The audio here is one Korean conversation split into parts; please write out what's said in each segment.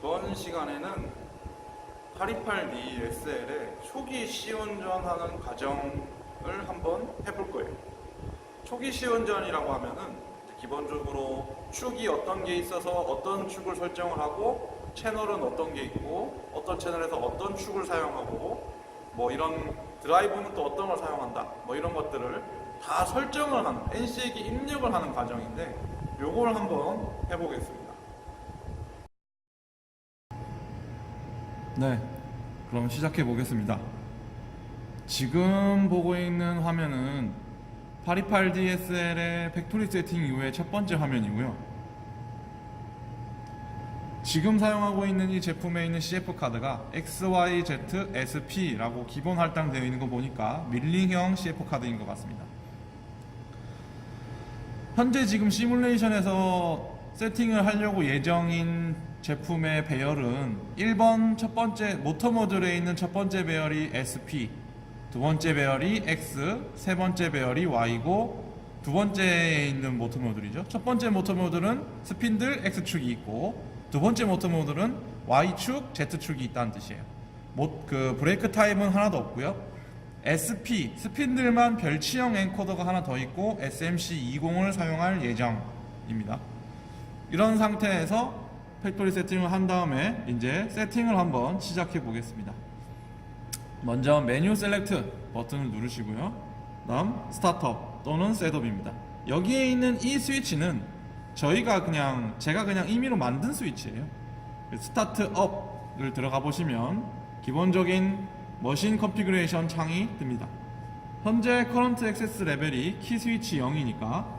이번 시간에는 828D SL의 초기 시운전하는 과정을 한번 해볼 거예요. 초기 시운전이라고 하면은 기본적으로 축이 어떤 게 있어서 어떤 축을 설정을 하고 채널은 어떤 게 있고 어떤 채널에서 어떤 축을 사용하고 뭐 이런 드라이브는 또 어떤 걸 사용한다 뭐 이런 것들을 다 설정을 하는 NC에게 입력을 하는 과정인데 요걸 한번 해보겠습니다. 네, 그럼 시작해 보겠습니다. 지금 보고 있는 화면은 828DSL의 팩토리 세팅 이후의 첫 번째 화면이고요. 지금 사용하고 있는 이 제품에 있는 CF카드가 XYZSP라고 기본 할당되어 있는 거 보니까 밀링형 CF카드인 것 같습니다. 현재 지금 시뮬레이션에서 세팅을 하려고 예정인 제품의 배열은 1번 첫 번째 모터 모듈에 있는 첫 번째 배열이 SP, 두 번째 배열이 X, 세 번째 배열이 Y고 두 번째에 있는 모터 모듈이죠. 첫 번째 모터 모듈은 스핀들 X축이 있고 두 번째 모터 모듈은 Y축, Z축이 있다는 뜻이에요. 브레이크 타입은 하나도 없고요. SP, 스핀들만 별치형 엔코더가 하나 더 있고 SMC20을 사용할 예정입니다. 이런 상태에서 팩토리 세팅을 한 다음에 이제 세팅을 한번 시작해 보겠습니다. 먼저 메뉴 셀렉트 버튼을 누르시고요. 다음 스타트업 또는 셋업입니다. 여기에 있는 이 스위치는 제가 그냥 임의로 만든 스위치예요. 스타트업을 들어가 보시면 기본적인 머신 컨피그레이션 창이 뜹니다. 현재 커런트 액세스 레벨이 키 스위치 0이니까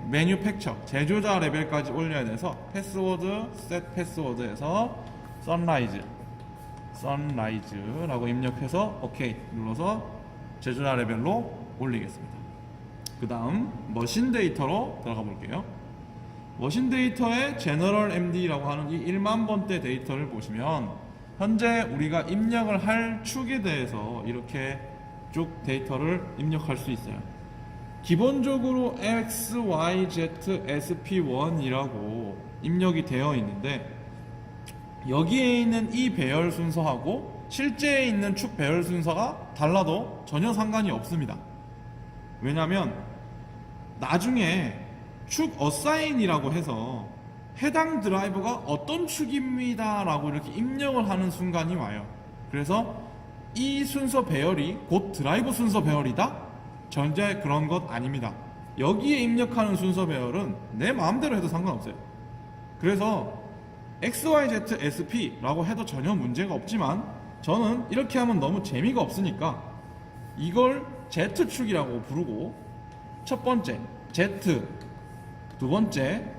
매뉴팩처 제조자 레벨까지 올려야 돼서 패스워드 셋 패스워드에서 선라이즈라고 입력해서 OK 눌러서 제조자 레벨로 올리겠습니다. 그 다음 머신 데이터로 들어가 볼게요. 머신 데이터의 제너럴 MD라고 하는 이 1만 번대 데이터를 보시면 현재 우리가 입력을 할 축에 대해서 이렇게 쭉 데이터를 입력할 수 있어요. 기본적으로 X, Y, Z, SP1이라고 입력이 되어 있는데 여기에 있는 이 배열 순서하고 실제에 있는 축 배열 순서가 달라도 전혀 상관이 없습니다. 왜냐하면 나중에 축 어사인이라고 해서 해당 드라이버가 어떤 축입니다 라고 이렇게 입력을 하는 순간이 와요. 그래서 이 순서 배열이 곧 드라이버 순서 배열이다? 전제 그런 것 아닙니다. 여기에 입력하는 순서 배열은 내 마음대로 해도 상관없어요. 그래서 XYZ SP라고 해도 전혀 문제가 없지만 저는 이렇게 하면 너무 재미가 없으니까 이걸 Z축이라고 부르고 첫 번째 Z, 두 번째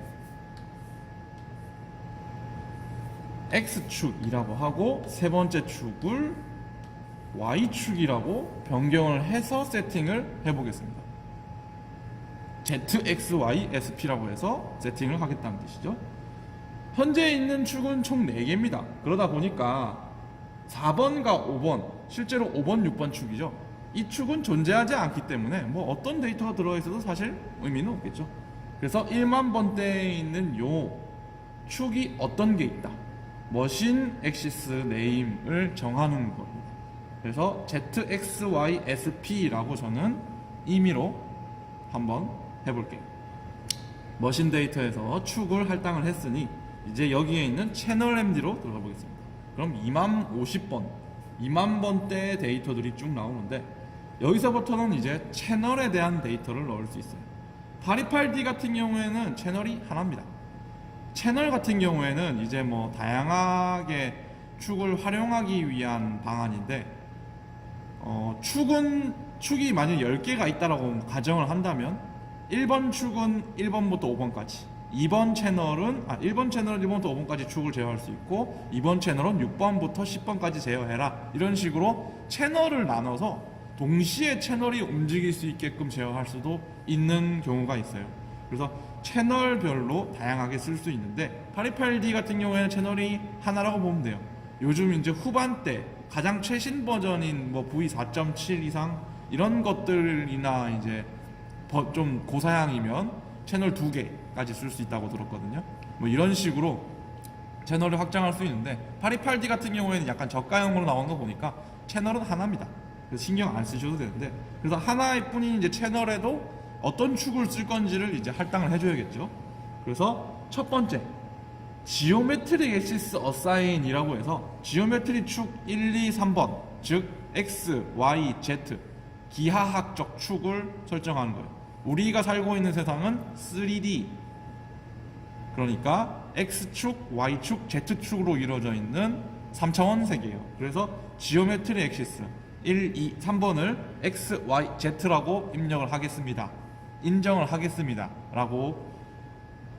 X축이라고 하고 세 번째 축을 Y축이라고 변경을 해서 세팅을 해보겠습니다. ZXYSP라고 해서 세팅을 하겠다는 뜻이죠. 현재 있는 축은 총 4개입니다. 그러다 보니까 4번과 5번, 실제로 5번, 6번 축이죠. 이 축은 존재하지 않기 때문에 뭐 어떤 데이터가 들어있어도 사실 의미는 없겠죠. 그래서 1만 번대에 있는 요 축이 어떤 게 있다. 머신 액시스 네임을 정하는 겁니다. 그래서 ZXYSP라고 저는 임의로 한번 해볼게요. 머신 데이터에서 축을 할당을 했으니 이제 여기에 있는 채널 MD로 들어가 보겠습니다. 그럼 2만 번대의 데이터들이 쭉 나오는데 여기서부터는 이제 채널에 대한 데이터를 넣을 수 있어요. 828D 같은 경우에는 채널이 하나입니다. 채널 같은 경우에는 이제 뭐 다양하게 축을 활용하기 위한 방안인데 축이 만약 10개가 있다라고 가정을 한다면 1번 축은 1번부터 5번까지 1번 채널은 1번부터 5번까지 축을 제어할 수 있고 2번 채널은 6번부터 10번까지 제어해라 이런 식으로 채널을 나눠서 동시에 채널이 움직일 수 있게끔 제어할 수도 있는 경우가 있어요. 그래서 채널별로 다양하게 쓸 수 있는데 828D 같은 경우에는 채널이 하나라고 보면 돼요. 요즘 이제 후반대 가장 최신 버전인 뭐 V4.7 이상 이런 것들이나 이제 좀 고사양이면 채널 2개까지 쓸 수 있다고 들었거든요. 뭐 이런 식으로 채널을 확장할 수 있는데 828D 같은 경우에는 약간 저가형으로 나오는 거 보니까 채널은 하나입니다. 그래서 신경 안 쓰셔도 되는데, 그래서 하나일 뿐인 이제 채널에도 어떤 축을 쓸 건지를 이제 할당을 해줘야겠죠. 그래서 첫 번째 지오메트릭 엑시스 어사인이라고 해서 지오메트리 축 1, 2, 3번, 즉 X, Y, Z 기하학적 축을 설정하는 거예요. 우리가 살고 있는 세상은 3D, 그러니까 X축, Y축, Z축으로 이루어져 있는 3차원 세계예요. 그래서 지오메트리 엑시스 1, 2, 3번을 X, Y, Z라고 입력을 하겠습니다. 인정을 하겠습니다. 라고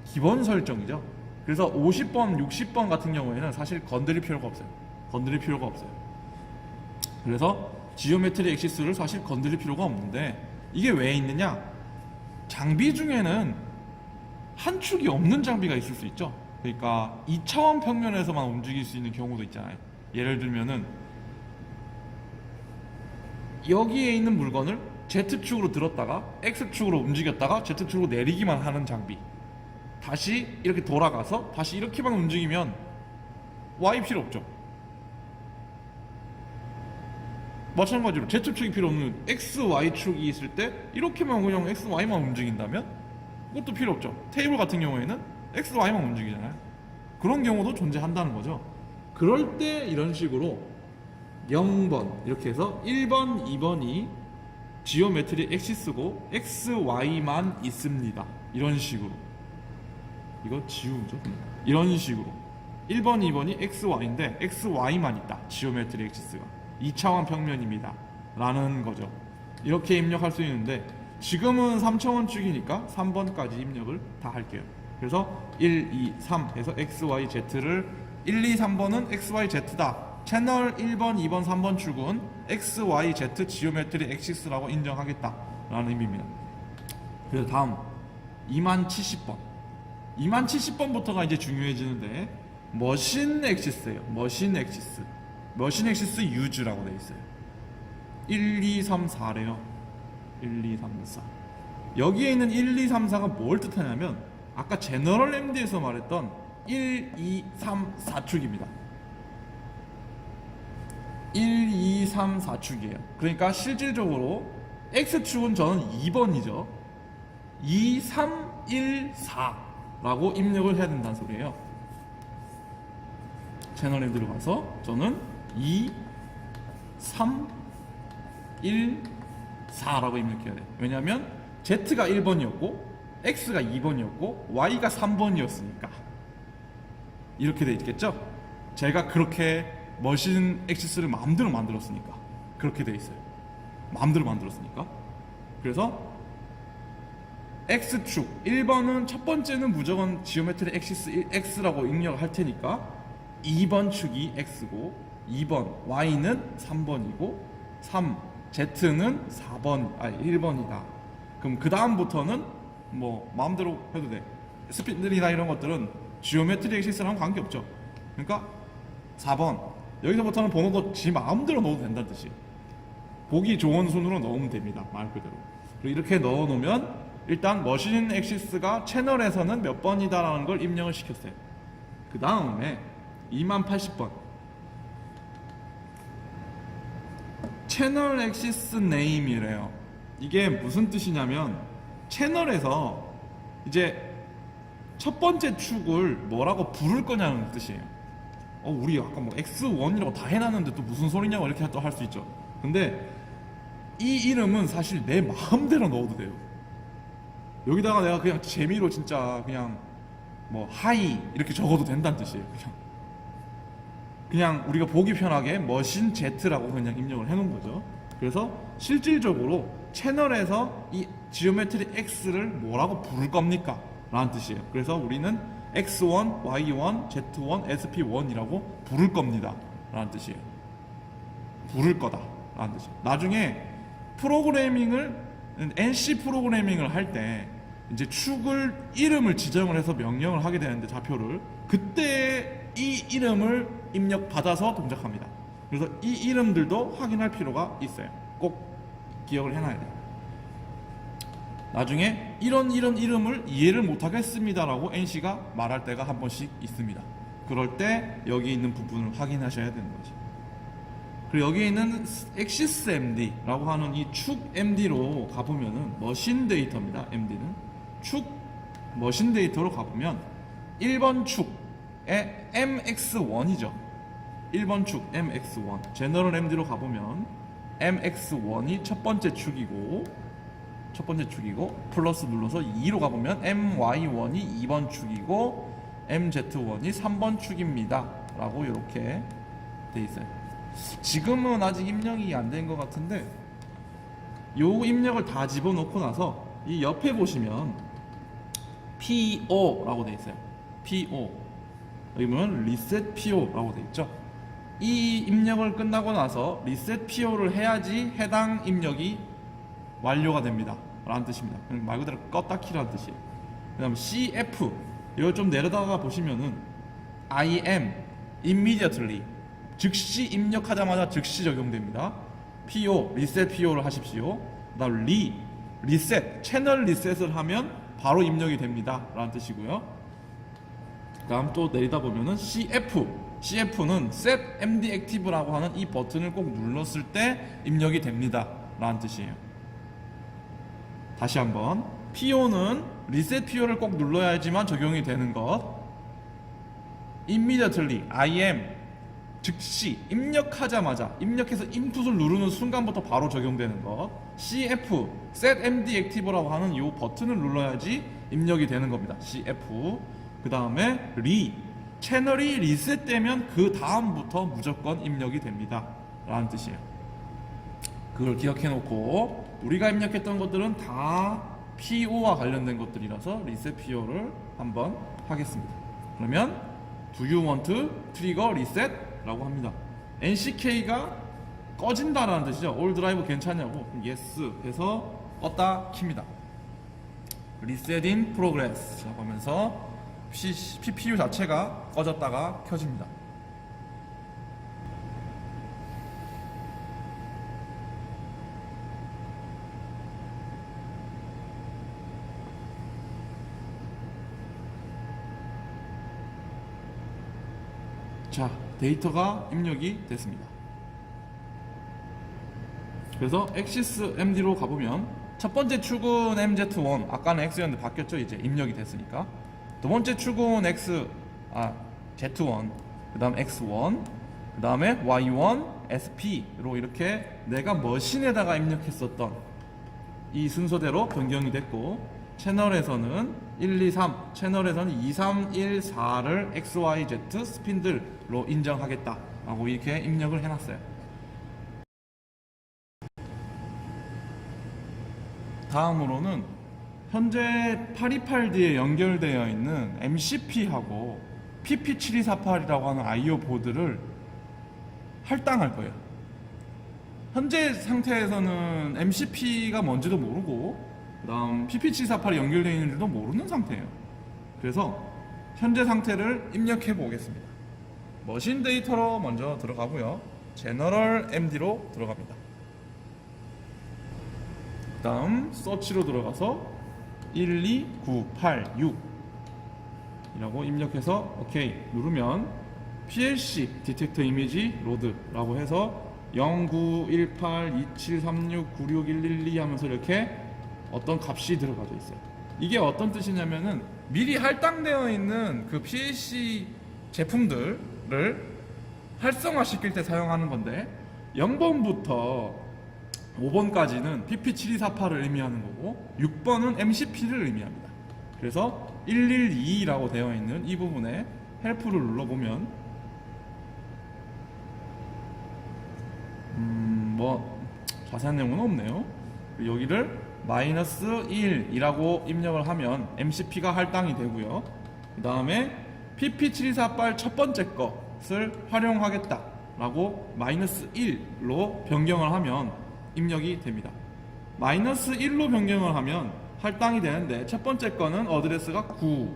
기본 설정이죠. 그래서 50번, 60번 같은 경우에는 사실 건드릴 필요가 없어요. 건드릴 필요가 없어요. 그래서 지오메트리 엑시스를 사실 건드릴 필요가 없는데, 이게 왜 있느냐? 장비 중에는 한 축이 없는 장비가 있을 수 있죠. 그러니까 2차원 평면에서만 움직일 수 있는 경우도 있잖아요. 예를 들면은 여기에 있는 물건을 Z축으로 들었다가 X축으로 움직였다가 Z축으로 내리기만 하는 장비, 다시 이렇게 돌아가서 다시 이렇게만 움직이면 Y 필요 없죠. 마찬가지로 Z축이 필요 없는 X, Y축이 있을 때 이렇게만 그냥 X, Y만 움직인다면 그것도 필요 없죠. 테이블 같은 경우에는 X, Y만 움직이잖아요. 그런 경우도 존재한다는 거죠. 그럴 때 이런 식으로 0번 이렇게 해서 1번, 2번이 지오메트리 엑시스고 X, Y만 있습니다. 이런 식으로. 이거 지우죠. 이런 식으로 1번, 2번이 X, Y인데 X, Y만 있다. 지오메트리 엑시스가 2차원 평면입니다. 라는 거죠. 이렇게 입력할 수 있는데 지금은 3차원 축이니까 3번까지 입력을 다 할게요. 그래서 1, 2, 3 해서 X, Y, Z를 1, 2, 3번은 X, Y, Z다. 채널 1번, 2번, 3번 축은 X, Y, Z 지오메트리 엑시스라고 인정하겠다 라는 의미입니다. 그래서 다음 20070번 20070번부터가 이제 중요해지는데 머신 엑시스예요. 머신 엑시스. 머신 엑시스 유즈라고 되어 있어요. 1, 2, 3, 4래요. 1, 2, 3, 4. 여기에 있는 1, 2, 3, 4가 뭘 뜻하냐면 아까 제너럴 MD에서 말했던 1, 2, 3, 4축입니다. 1, 2, 3, 4축이에요. 그러니까 실질적으로 X축은 저는 2번이죠. 2, 3, 1, 4라고 입력을 해야 된다는 소리예요. 채널에 들어가서 저는 2, 3, 1, 4라고 입력해야 돼요. 왜냐하면 Z가 1번이었고 X가 2번이었고 Y가 3번이었으니까 이렇게 돼 있겠죠? 제가 그렇게 머신 엑시스를 마음대로 만들었으니까 그렇게 돼 있어요. 마음대로 만들었으니까. 그래서 X축 1번은 첫 번째는 무조건 지오메트리 엑시스 X라고 입력을 할 테니까 2번 축이 X고 2번 Y는 3번이고 3 Z는 1번이다. 그럼 그 다음부터는 뭐 마음대로 해도 돼. 스피드이나 이런 것들은 지오메트리 엑시스랑 관계없죠. 그러니까 4번 여기서부터는 번호도 지 마음대로 넣어도 된다는 뜻이에요. 보기 좋은 순으로 넣으면 됩니다. 말 그대로. 그리고 이렇게 넣어 놓으면 일단 머신 엑시스가 채널에서는 몇 번이다라는 걸 입력을 시켰어요. 그 다음에 20080번 채널 엑시스 네임이래요. 이게 무슨 뜻이냐면 채널에서 이제 첫 번째 축을 뭐라고 부를 거냐는 뜻이에요. 우리 아까 뭐 X1이라고 다 해놨는데 또 무슨 소리냐고 이렇게 또 할 수 있죠. 근데 이 이름은 사실 내 마음대로 넣어도 돼요. 여기다가 내가 그냥 재미로 진짜 그냥 뭐 하이 이렇게 적어도 된다는 뜻이에요. 그냥 우리가 보기 편하게 머신 Z라고 그냥 입력을 해놓은 거죠. 그래서 실질적으로 채널에서 이 지오메트리 X를 뭐라고 부를 겁니까? 라는 뜻이에요. 그래서 우리는 X1, Y1, Z1, SP1이라고 부를 겁니다 라는 뜻이에요. 부를 거다 라는 뜻이에요. 나중에 프로그래밍을 NC 프로그래밍을 할 때 이제 축을 이름을 지정을 해서 명령을 하게 되는데 좌표를 그때 이 이름을 입력받아서 동작합니다. 그래서 이 이름들도 확인할 필요가 있어요. 꼭 기억을 해놔야 돼요. 나중에 이런 이름을 이해를 못하겠습니다라고 NC가 말할 때가 한 번씩 있습니다. 그럴 때 여기 있는 부분을 확인하셔야 되는 거죠. 그리고 여기 있는 액시스 MD라고 하는 이 축 MD로 가보면은 머신 데이터입니다. MD는 축 머신 데이터로 가보면 1번 축의 MX1이죠. 1번 축 MX1 제너럴 MD로 가보면 MX1이 첫 번째 축이고 플러스 눌러서 2로 가보면 MY1이 2번 축이고 MZ1이 3번 축입니다 라고 이렇게 돼 있어요. 지금은 아직 입력이 안 된 것 같은데 요 입력을 다 집어넣고 나서 이 옆에 보시면 PO라고 돼 있어요. PO 여기 보면 리셋 PO라고 돼 있죠. 이 입력을 끝나고 나서 리셋 PO를 해야지 해당 입력이 완료가 됩니다 라는 뜻입니다. 말 그대로 껐다 키라는 뜻이에요. 그 다음에 CF 이걸 좀 내려다가 보시면은 IM immediately 즉시 입력하자마자 즉시 적용됩니다. PO 리셋 PO를 하십시오. 그 다음 리셋 채널 리셋을 하면 바로 입력이 됩니다 라는 뜻이고요. 그 다음 또 내리다 보면은 CF는 Set MD Active라고 하는 이 버튼을 꼭 눌렀을 때 입력이 됩니다 라는 뜻이에요. 다시 한번 PO는 리셋 PO를 꼭 눌러야지만 적용이 되는 것, immediately IM 즉시 입력하자마자 입력해서 인풋을 누르는 순간부터 바로 적용되는 것, CF Set MD Active라고 하는 이 버튼을 눌러야지 입력이 되는 겁니다. CF. 그 다음에 채널이 리셋되면 그 다음부터 무조건 입력이 됩니다 라는 뜻이에요. 그걸 기억해 놓고 우리가 입력했던 것들은 다 PO와 관련된 것들이라서 리셋 PO를 한번 하겠습니다. 그러면 Do you want to trigger reset? 라고 합니다. NCK가 꺼진다라는 뜻이죠. All drive 괜찮냐고 Yes 해서 껐다 킵니다. Reset in progress 라고 하면서 PPU 자체가 꺼졌다가 켜집니다. 자, 데이터가 입력이 됐습니다. 그래서 액시스 MD로 가보면 첫 번째 축은 MZ1 아까는 X였는데 바뀌었죠. 이제 입력이 됐으니까. 두 번째 축은 Z1 그 다음 X1 그 다음에 Y1 SP로 이렇게 내가 머신에다가 입력했었던 이 순서대로 변경이 됐고, 채널에서는 1, 2, 3 채널에서는 2, 3, 1, 4를 XYZ 스핀들로 인정하겠다 라고 이렇게 입력을 해놨어요. 다음으로는 현재 828D에 연결되어 있는 MCP하고 PP7248이라고 하는 IO 보드를 할당할 거예요. 현재 상태에서는 MCP가 뭔지도 모르고 그 다음 PP7248이 연결되어 있는지도 모르는 상태예요. 그래서 현재 상태를 입력해 보겠습니다. 머신 데이터로 먼저 들어가고요. 제너럴 MD로 들어갑니다. 그 다음 서치로 들어가서 12986 이라고 입력해서 오케이 누르면 PLC 디텍터 이미지 로드라고 해서 09182736961112 하면서 이렇게 어떤 값이 들어가져 있어요. 이게 어떤 뜻이냐면은 미리 할당되어 있는 그 PLC 제품들을 활성화시킬 때 사용하는 건데 0번부터 5번까지는 PP7248을 의미하는 거고 6번은 MCP를 의미합니다. 그래서 112라고 되어 있는 이 부분에 헬프를 눌러보면 뭐 자세한 내용은 없네요. 여기를 -1이라고 입력을 하면 MCP가 할당이 되고요. 그 다음에 PP7248 첫 번째 것을 활용하겠다 라고 -1로 변경을 하면 입력이 됩니다. -1로 변경을 하면 할당이 되는데 첫 번째 거는 어드레스가 9,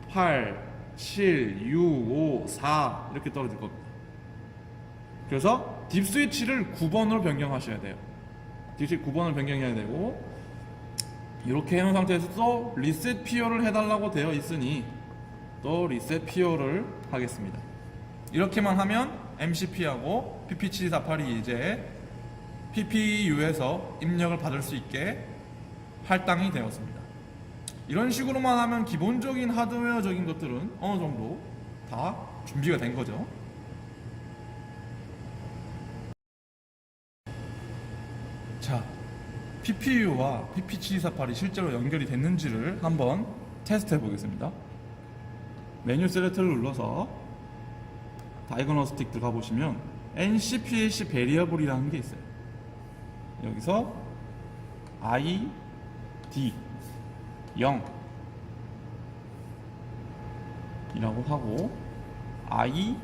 8, 7, 6, 5, 4 이렇게 떨어질 겁니다. 그래서 딥 스위치를 9번으로 변경하셔야 돼요. 딥 스위치 9번을 변경해야 되고, 이렇게 해놓은 상태에서 또 리셋 PO를 해달라고 되어 있으니 또 리셋 PO를 하겠습니다. 이렇게만 하면 MCP하고 PP7248이 이제 PPU에서 입력을 받을 수 있게 할당이 되었습니다. 이런 식으로만 하면 기본적인 하드웨어적인 것들은 어느 정도 다 준비가 된 거죠. 자, PPU와 PP7248이 실제로 연결이 됐는지를 한번 테스트해 보겠습니다. 메뉴 셀렉트를 눌러서 다이그노스틱 들어가 보시면 NCPLC 베리어블이라는 게 있어요. 여기서 ID 0 이라고 하고 ID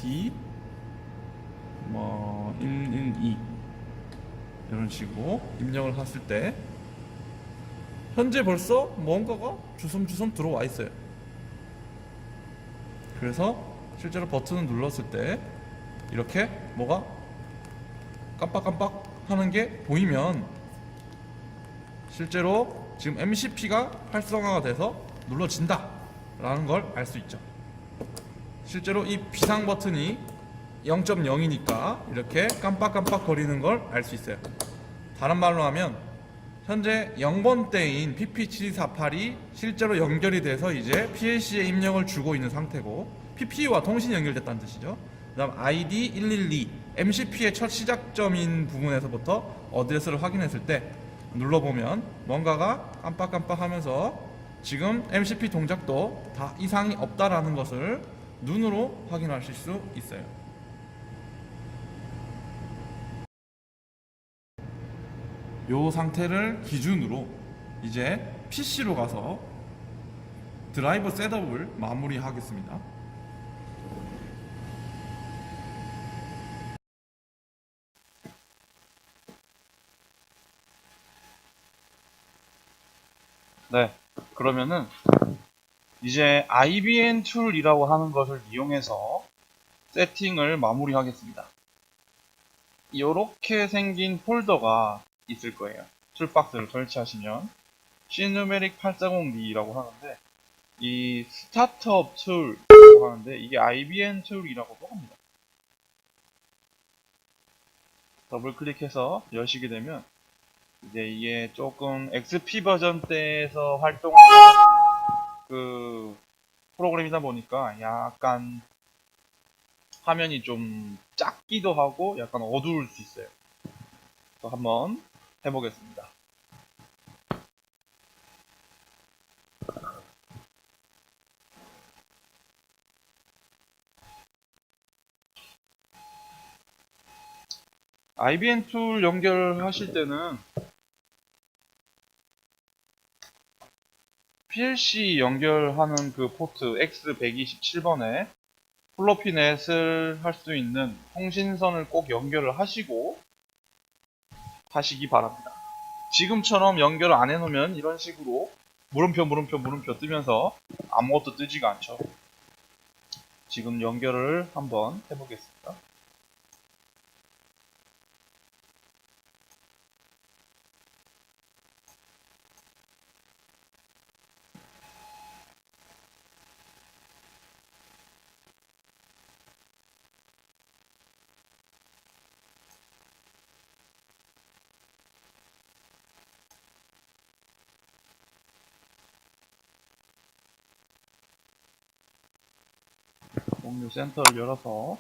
112 이런 식으로 입력을 했을 때 현재 벌써 뭔가가 주섬주섬 들어와 있어요. 그래서 실제로 버튼을 눌렀을 때 이렇게 뭐가 깜빡깜빡 하는 게 보이면 실제로 지금 MCP가 활성화가 돼서 눌러진다 라는 걸 알 수 있죠. 실제로 이 비상 버튼이 0.0이니까 이렇게 깜빡깜빡 거리는 걸 알 수 있어요. 다른 말로 하면 현재 0번대인 PP7248이 실제로 연결이 돼서 이제 PLC에 입력을 주고 있는 상태고 PPU와 통신이 연결됐다는 뜻이죠. 그 다음 ID 112 MCP의 첫 시작점인 부분에서부터 어드레스를 확인했을 때 눌러보면 뭔가가 깜빡깜빡 하면서 지금 MCP 동작도 다 이상이 없다라는 것을 눈으로 확인하실 수 있어요. 이 상태를 기준으로 이제 PC로 가서 드라이버 셋업을 마무리하겠습니다. 네, 그러면은 이제 IBM 툴이라고 하는 것을 이용해서 세팅을 마무리하겠습니다. 이렇게 생긴 폴더가 있을 거예요. 툴박스를 설치하시면 시누메릭 840D라고 하는데 이 스타트업 툴이라고 하는데 이게 IBM 툴이라고도 합니다. 더블 클릭해서 여시게 되면 이제 이게 조금 XP 버전 때에서 활동하는 그 프로그램이다 보니까 약간 화면이 좀 작기도 하고 약간 어두울 수 있어요. 그래서 한번 해보겠습니다. IBM 툴 연결하실 때는 PLC 연결하는 그 포트 X127번에 플로피넷을 할 수 있는 통신선을 꼭 연결을 하시고 하시기 바랍니다. 지금처럼 연결을 안 해놓으면 이런 식으로 물음표 뜨면서 아무것도 뜨지가 않죠. 지금 연결을 한번 해보겠습니다. 공유 센터를 열어서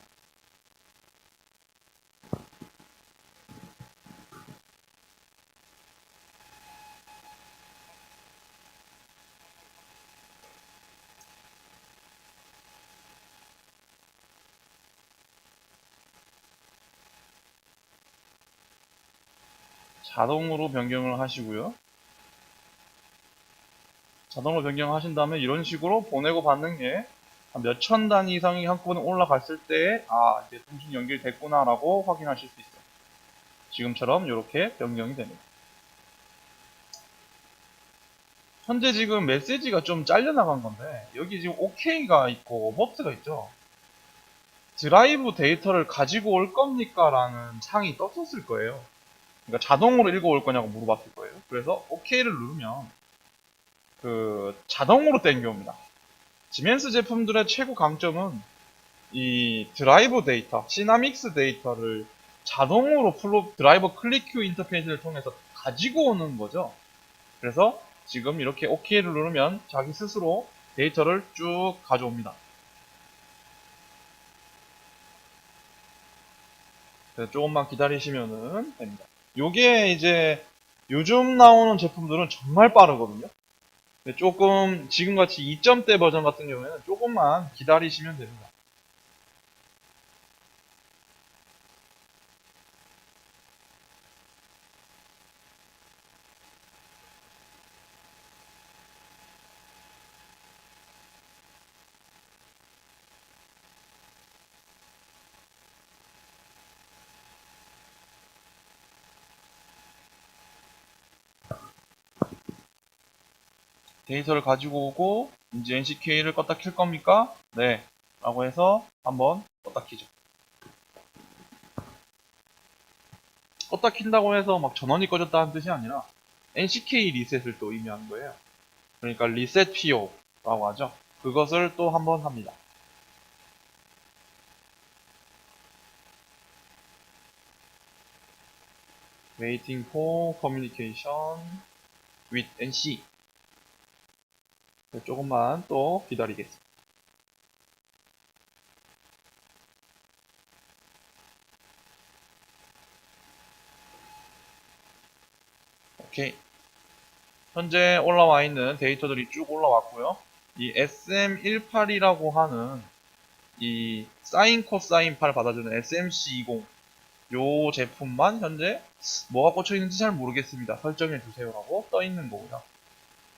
자동으로 변경을 하시고요. 자동으로 변경하신 다음에 이런 식으로 보내고 받는 게 몇 천 단위 이상이 한꺼번에 올라갔을 때 이제 통신 연결됐구나 라고 확인하실 수 있어요. 지금처럼 이렇게 변경이 됩니다. 현재 지금 메시지가 좀 잘려나간 건데 여기 지금 OK가 있고 오버트가 있죠. 드라이브 데이터를 가지고 올 겁니까? 라는 창이 떴었을 거예요. 그러니까 자동으로 읽어올 거냐고 물어봤을 거예요. 그래서 OK를 누르면 자동으로 땡겨옵니다. 지멘스 제품들의 최고 강점은 이 드라이브 데이터, 시나믹스 데이터를 자동으로 드라이버 클릭 큐 인터페이스를 통해서 가지고 오는 거죠. 그래서 지금 이렇게 OK를 누르면 자기 스스로 데이터를 쭉 가져옵니다. 그래서 조금만 기다리시면 됩니다. 요게 이제 요즘 나오는 제품들은 정말 빠르거든요. 조금 지금같이 2점대 버전 같은 경우에는 조금만 기다리시면 됩니다. 데이터를 가지고 오고 이제 NCK를 껐다 킬 겁니까? 네 라고 해서 한번 껐다 키죠. 껐다 킨다고 해서 막 전원이 꺼졌다는 뜻이 아니라 NCK 리셋을 또 의미하는 거예요. 그러니까 리셋 PO 라고 하죠. 그것을 또 한번 합니다. Waiting for communication with NC. 조금만 또 기다리겠습니다. 오케이. 현재 올라와 있는 데이터들이 쭉 올라왔고요. 이 SM18이라고 하는 이 사인 코사인 팔 받아주는 SMC20 요 제품만 현재 뭐가 꽂혀 있는지 잘 모르겠습니다. 설정해 주세요라고 떠 있는 거고요.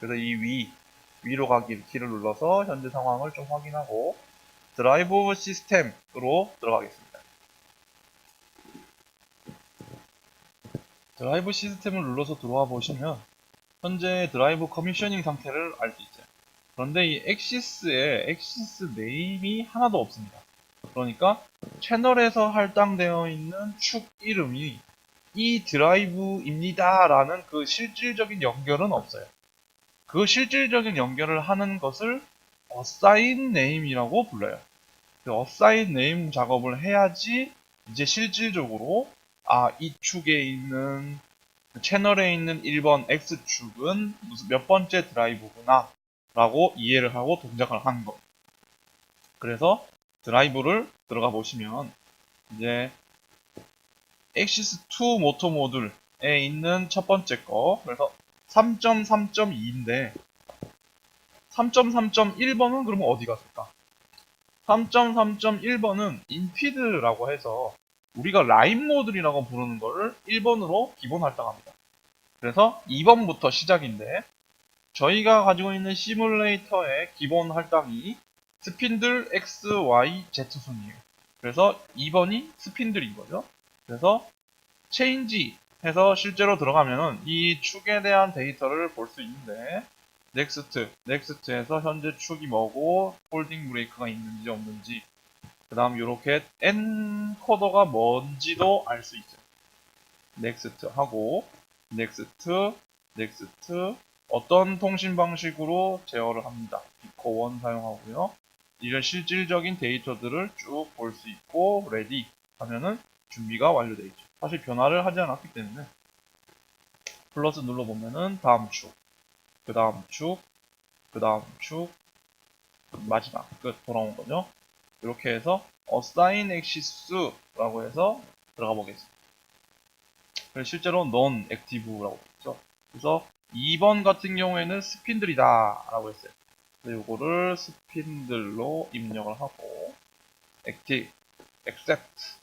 그래서 이 위로 가기 키를 눌러서 현재 상황을 좀 확인하고 드라이브 시스템으로 들어가겠습니다. 드라이브 시스템을 눌러서 들어와 보시면 현재 드라이브 커미셔닝 상태를 알 수 있어요. 그런데 이 엑시스 네임이 하나도 없습니다. 그러니까 채널에서 할당되어 있는 축 이름이 이 드라이브입니다 라는 그 실질적인 연결은 없어요. 그 실질적인 연결을 하는 것을 assign name이라고 불러요. 그 assign name 작업을 해야지 이제 실질적으로 이 축에 있는 채널에 있는 1번 X축은 무슨 몇 번째 드라이브구나 라고 이해를 하고 동작을 하는 겁니다. 그래서 드라이브를 들어가 보시면 이제 엑시스2 모터 모듈에 있는 첫 번째 거 그래서 3.3.2인데 3.3.1번은 그러면 어디 갔을까? 3.3.1번은 인피드라고 해서 우리가 라인 모듈이라고 부르는 거를 1번으로 기본 할당합니다. 그래서 2번부터 시작인데 저희가 가지고 있는 시뮬레이터의 기본 할당이 스핀들 X, Y, Z 순이에요. 그래서 2번이 스핀들인 거죠. 그래서 체인지 해서 실제로 들어가면은 이 축에 대한 데이터를 볼 수 있는데 넥스트에서 현재 축이 뭐고 홀딩 브레이크가 있는지 없는지 그 다음 이렇게 엔코더가 뭔지도 알 수 있어요. 넥스트 하고 넥스트 어떤 통신 방식으로 제어를 합니다. 비코1 사용하고요. 이런 실질적인 데이터들을 쭉 볼 수 있고 레디 하면은 준비가 완료되어 있죠. 사실 변화를 하지 않았기 때문에 플러스 눌러보면은 다음 축, 그 다음 축, 그 다음 축, 마지막 끝 돌아온 거죠. 이렇게 해서 assign axis라고 해서 들어가 보겠습니다. 실제로 non-active라고 했죠. 그래서 2번 같은 경우에는 스핀들이다 라고 했어요. 그래서 이거를 스핀들로 입력을 하고 active, accept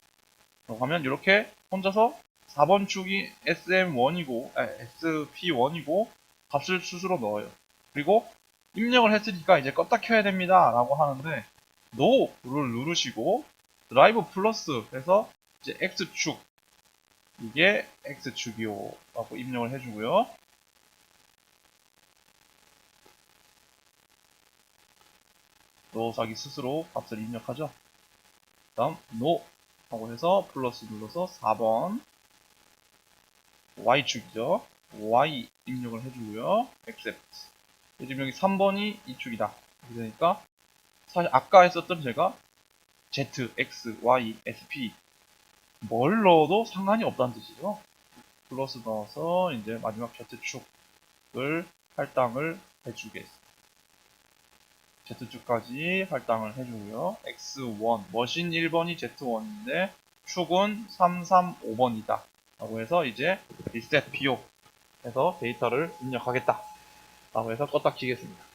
라고 하면 이렇게 혼자서 4번 축이 SM1이고 SP1이고 값을 스스로 넣어요. 그리고 입력을 했으니까 이제 껐다 켜야 됩니다 라고 하는데 NO를 누르시고 드라이브 플러스 해서 이제 X축 이게 X축이요 라고 입력을 해주고요. NO 자기 스스로 값을 입력하죠. 그 다음 NO 하고 해서 플러스 눌러서 4번 Y축이죠. Y 입력을 해주고요. Accept. 지금 여기 3번이 이 축이다. 그러니까 사실 아까 했었던 제가 Z, X, Y, SP 뭘 넣어도 상관이 없다는 뜻이죠. 플러스 넣어서 이제 마지막 Z축을 할당을 해주겠습니다. Z축까지 할당을 해주고요. X1, 머신 1번이 Z1인데 축은 335번이다. 라고 해서 이제 reset PO 해서 데이터를 입력하겠다. 라고 해서 껐다 키겠습니다.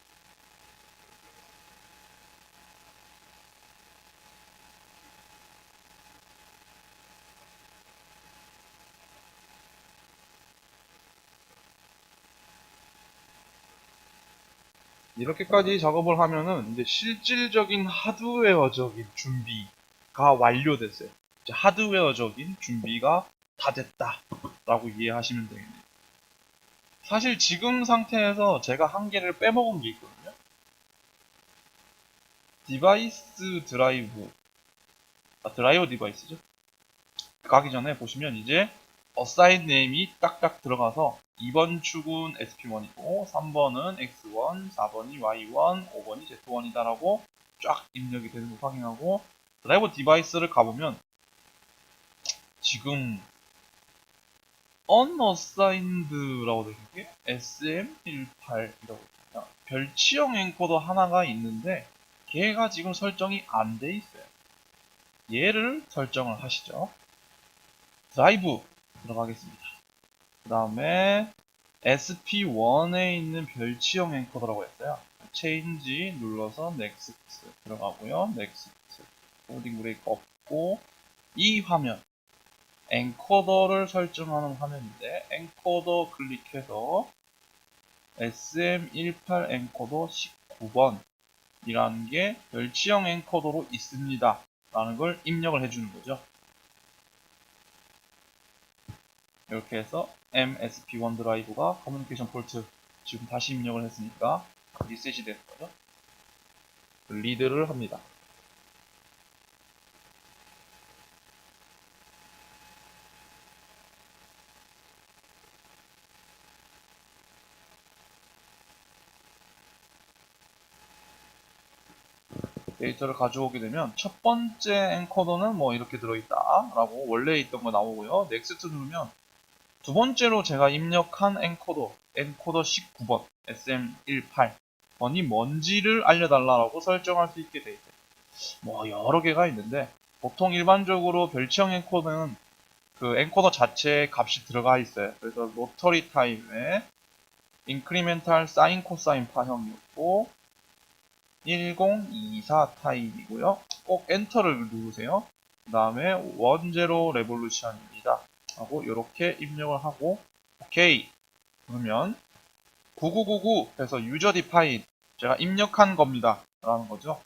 이렇게까지 작업을 하면은 이제 실질적인 하드웨어적인 준비가 완료됐어요. 이제 하드웨어적인 준비가 다 됐다 라고 이해하시면 되겠네요. 사실 지금 상태에서 제가 한 개를 빼먹은 게 있거든요. 디바이스 드라이브, 드라이버 디바이스죠. 가기 전에 보시면 이제 assign name이 딱딱 들어가서 2번 축은 SP1이고 3번은 X1, 4번이 Y1, 5번이 Z1이다라고 쫙 입력이 되는 거 확인하고 드라이버 디바이스를 가보면 지금 unassigned라고 되어 있는 게 SM18이라고 있습니다. 별치형 엔코더 하나가 있는데 걔가 지금 설정이 안 돼 있어요. 얘를 설정을 하시죠. 드라이브 들어가겠습니다. 그 다음에 SP1에 있는 별치형 엔코더라고 했어요. 체인지 눌러서 넥스트 들어가고요. 넥스트 코딩 브레이크 없고 이 화면 엔코더를 설정하는 화면인데 엔코더 클릭해서 SM18 엔코더 19번 이라는 게 별치형 엔코더로 있습니다. 라는 걸 입력을 해주는 거죠. 이렇게 해서 MSP1 드라이브가 커뮤니케이션 폴트 지금 다시 입력을 했으니까 리셋이 되는 거죠. 리드를 합니다. 데이터를 가져오게 되면 첫 번째 엔코더는 뭐 이렇게 들어있다 라고 원래 있던 거 나오고요. 넥스트 누르면 두 번째로 제가 입력한 엔코더 19번 SM18번이 뭔지를 알려달라고 설정할 수 있게 돼 있어요. 뭐 여러 개가 있는데 보통 일반적으로 별치형 엔코더는 그 엔코더 자체에 값이 들어가 있어요. 그래서 로터리 타입에 인크리멘탈 사인 코사인 파형이었고 1024 타입이고요. 꼭 엔터를 누르세요. 그 다음에 10 레볼루션입니다. 하고 이렇게 입력을 하고 오케이 그러면 9999 해서 유저 디파인 제가 입력한 겁니다. 라는 거죠.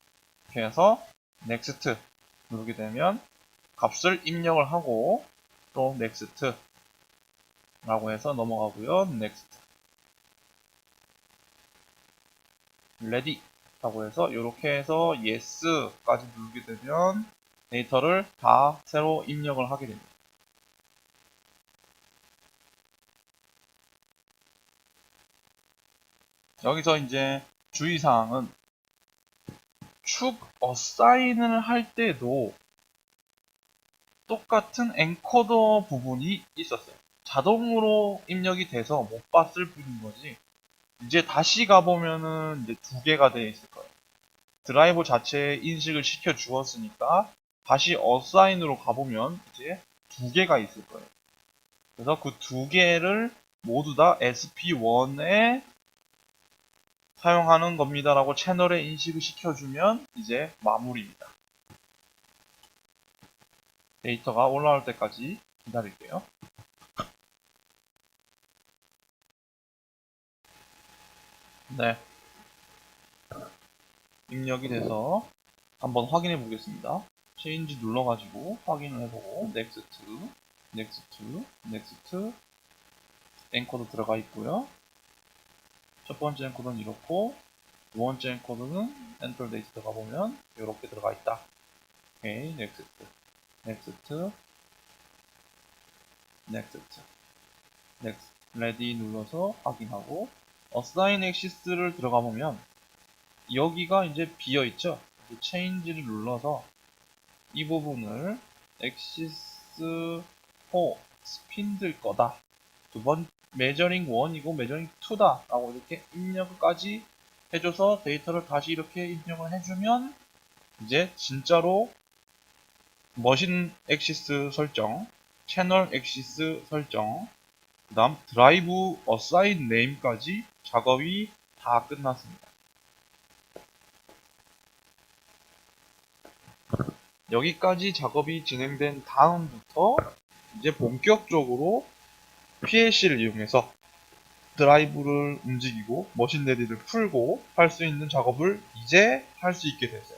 이렇게 해서 넥스트 누르게 되면 값을 입력을 하고 또 넥스트 라고 해서 넘어가고요. 넥스트 레디 라고 해서 이렇게 해서 yes까지 누르게 되면 데이터를 다 새로 입력을 하게 됩니다. 여기서 이제 주의사항은 축 어사인을 할 때도 똑같은 엔코더 부분이 있었어요. 자동으로 입력이 돼서 못 봤을 뿐인 거지. 이제 다시 가보면은 이제 두 개가 되어 있을 거예요. 드라이버 자체에 인식을 시켜 주었으니까 다시 어사인으로 가보면 이제 두 개가 있을 거예요. 그래서 그 두 개를 모두 다 SP1에 사용하는 겁니다라고 채널에 인식을 시켜주면 이제 마무리입니다. 데이터가 올라올 때까지 기다릴게요. 네. 입력이 돼서 한번 확인해 보겠습니다. 체인지 눌러가지고 확인을 해보고 넥스트, 넥스트, 넥스트 엔코더 들어가 있고요. 첫 번째 엔코더는 이렇고 두 번째 엔코더는 엔터 데이트 들어가 보면 이렇게 들어가 있다. 오케이, 넥스트, 넥스트, 넥스트, 넥스트, 레디 눌러서 확인하고 assign access를 들어가 보면 여기가 이제 비어 있죠. 체인지를 눌러서 이 부분을 엑시스 4 스핀들 거다. 두 번 메저링 1이고 메저링 2다 라고 이렇게 입력까지 해줘서 데이터를 다시 이렇게 입력을 해주면 이제 진짜로 머신 엑시스 설정, 채널 엑시스 설정, 그 다음 드라이브 어사인 네임까지 작업이 다 끝났습니다. 여기까지 작업이 진행된 다음부터 이제 본격적으로 PLC를 이용해서 드라이브를 움직이고 머신레디를 풀고 할 수 있는 작업을 이제 할 수 있게 됐어요.